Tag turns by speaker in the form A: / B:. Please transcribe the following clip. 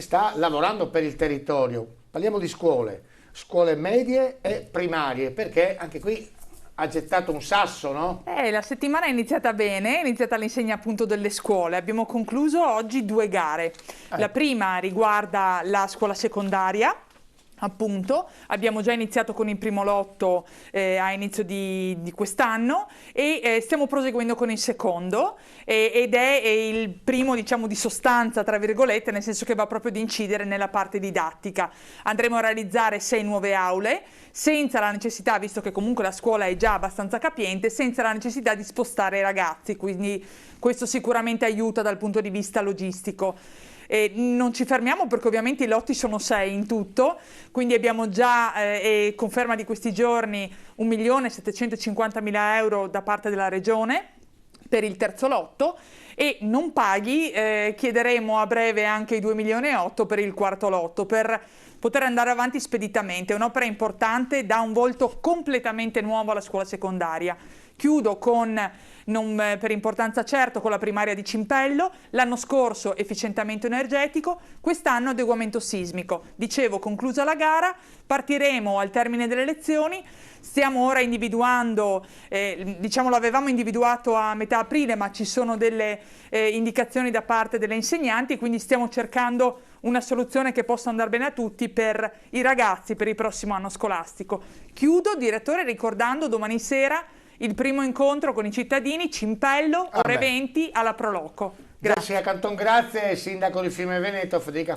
A: sta lavorando per il territorio. Parliamo di scuole medie e primarie, perché anche qui ha gettato un sasso, no?
B: La settimana è iniziata bene, è iniziata all'insegna appunto delle scuole. Abbiamo concluso oggi 2 gare. La prima riguarda la scuola secondaria. Appunto, abbiamo già iniziato con il primo lotto a inizio di quest'anno e stiamo proseguendo con il secondo ed è il primo, diciamo, di sostanza, tra virgolette, nel senso che va proprio ad incidere nella parte didattica. Andremo a realizzare 6 nuove aule senza la necessità, visto che comunque la scuola è già abbastanza capiente, senza la necessità di spostare i ragazzi, quindi questo sicuramente aiuta dal punto di vista logistico. Non ci fermiamo perché ovviamente i lotti sono 6 in tutto, quindi abbiamo già, conferma di questi giorni, 1.750.000 euro da parte della Regione per il terzo lotto e non paghi, chiederemo a breve anche i 2,8 milioni per il quarto lotto, per poter andare avanti speditamente. È un'opera importante, dà un volto completamente nuovo alla scuola secondaria. Chiudo con, non per importanza certo, con la primaria di Cimpello. L'anno scorso efficientamento energetico, quest'anno adeguamento sismico. Dicevo, conclusa la gara, partiremo al termine delle lezioni. Stiamo ora individuando, diciamo l'avevamo individuato a metà aprile, ma ci sono delle indicazioni da parte delle insegnanti, quindi stiamo cercando una soluzione che possa andare bene a tutti per i ragazzi per il prossimo anno scolastico. Chiudo, direttore, ricordando domani sera il primo incontro con i cittadini, Cimpello, ore 20 alla Proloco.
A: Grazie a Canton, grazie, sindaco di Fiume Veneto, Federica